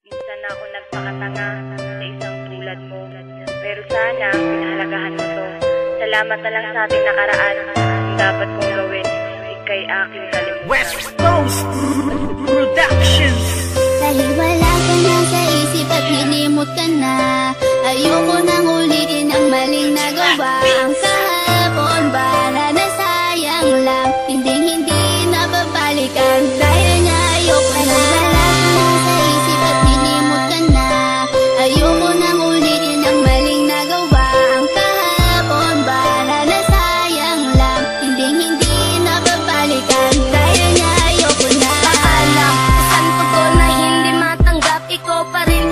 Minsan ako nagpakatanga sa isang tulad mo. Pero sana pinahalagahan mo to. Salamat na lang sa ating nakaraan. Ang dapat kong gawin, ika'y aking kalimutan. West Coast Productions. Dahil wala ka na sa isip at nilimot ka na, ayoko nang ulitin ang maling nagawa. Ang kahapon para na sayang lang, hindi nababalikan. Dahil niya ayoko na. Wala ka na sa isip at nilimot ka na, ayoko nang ulitin ang maling nagawa. Ang kahapon para na sayang lang, hindi nababalikan. Dahil niya ayoko na. Paalam, isang tugon na hindi matanggap. Ikaw pa rin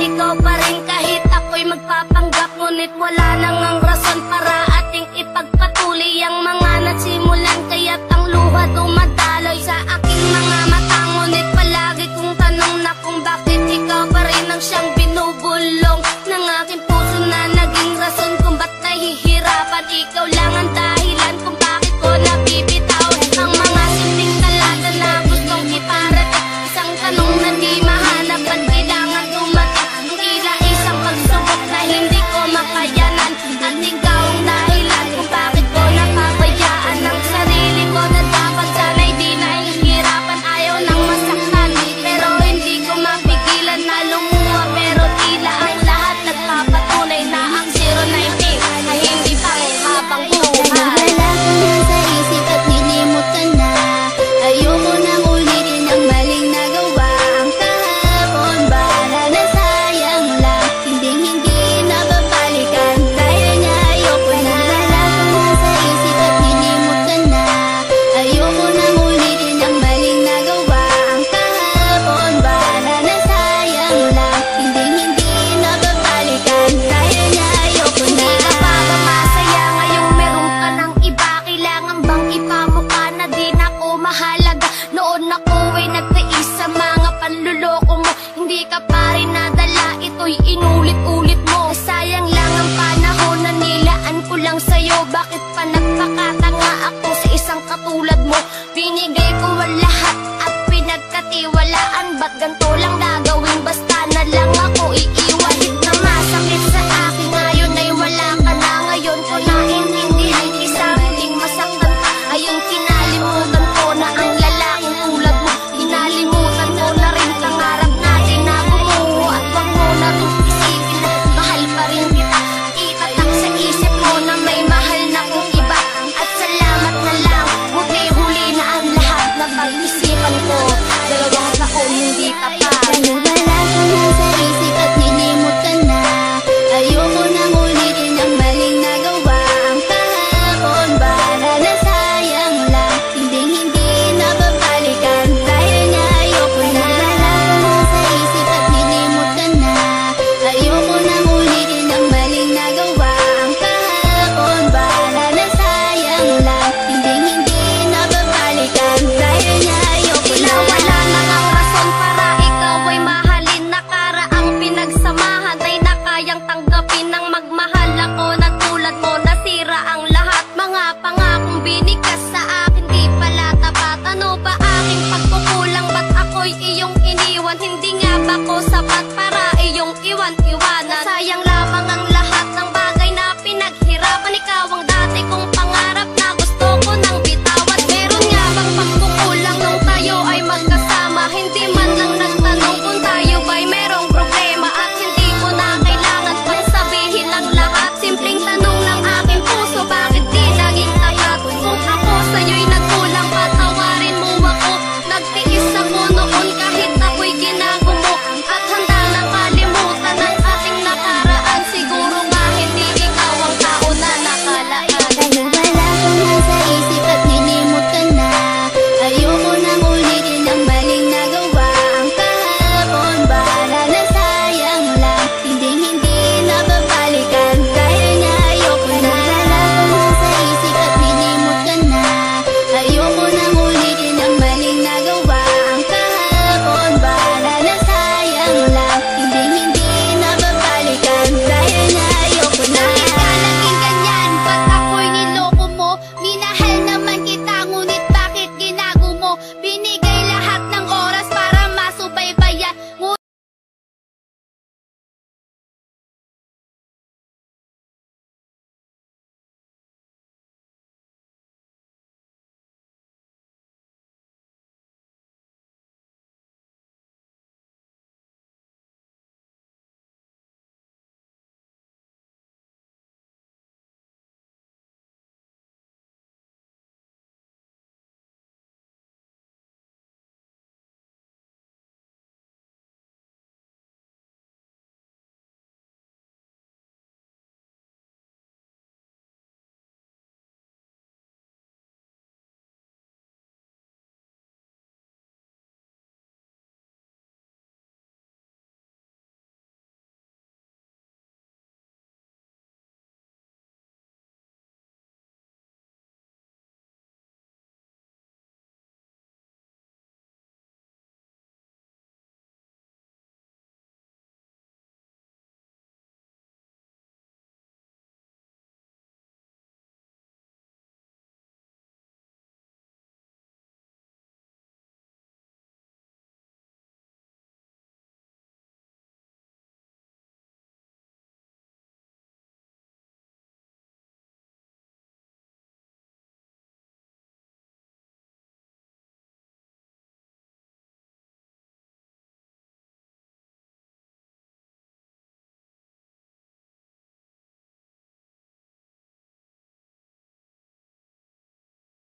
kahit ako'y magpapanggap. Ngunit wala nang ang rason para ating ipagpatuloy ang mga nagsimulan. Kaya't ang luha dumadaloy sa aking mga mata. Ngunit palagi kong tanong na kung bakit ikaw pa rin ang siyang binubulong ng aking puso na naging rason kung ba't nahihirapan. Ikaw lang ang dahilan kung bakit ko nabibitaw ang mga simpleng talata na gustong iparating. Isang tanong na di mahanap at kailangan dumating. Ang tila isang pagsubok na hindi ko makayanan. At ikaw ang dahilan kung bakit ko napabayaan ang sarili ko na dapat sana'y di nahihirapan. Ayaw nang masaktan pero hindi ko mapigilan na lumuha. Pero tila ang lahat nagpapatunay na ang 019 ay hindi pa habang buhay. Wala ka na sa isip at nilimot ka na, ayoko nang ulitin ang maling nagawa. Ang kahapon para na sayang lang, hindi nababalikan. Dahil niya ayoko na. Wala ka na sa isip at nilimot ka na, ayoko nang ulitin ang maling nagawa. Ang kahapon para na sayang lang, hindi nababalikan. Dahil niya ayoko na. Hindi ka pa ba masaya ngayong meron ka ng iba? Kailangan bang ipamukha na di na ako mahalaga? Noon ako ay nagtiis sa mga panluloko mo. Hindi ka pa rin nadala, ito'y inulit-ulit mo. Sayang lang ang panahon na nilaan ko lang sa'yo. Bakit pa nagpakatanga ako sa isang katulad mo? Binigay ko ang lahat at pinagkatiwalaan. Ba't ganito lang gagawin? Basta na lang ako iiwan. Na masakit sa akin ngayon ay wala ka na. Ngayon ko naiintindihan, isa muling masaktan ka. Ayun, kinalimutan ko na ang lalaking tulad mo. Kinalimutan ko na rin pangarap natin na bumuo. At wag mo na rin isipin na mahal pa rin kita. Itatak sa isip mo na may mahal na kong iba. At salamat na lang, huli na ang lahat na pag-isipan ko. 2 taon hindi ka pa. Dahil wala ka na sa isip at nilimot ka na, ayoko nang ulitin ang maling nagawa. Ang kahapon para na sayang lang, hindi nababalikan. Dahil niya ayoko na. Wala ka na sa isip at nilimot ka na, ayoko nang ulitin ang maling nagawa. Ang kahapon para na sayang lang, hindi nababalikan. Dahil niya ayoko na. Wala na ang rason para ikaw ay mahalin. Nakaraang pinagsamahan ay nakayang tanggapin ng magmahal ako na tulad mo. Nasira ang lahat, mga pangakong binigkas sa akin di pala tapat. Ano ba aking pagkukulang? Ba't ako'y iyong iniwan? Hindi nga ba ko sapat para iyong iwan-iwanan? Sayang lamang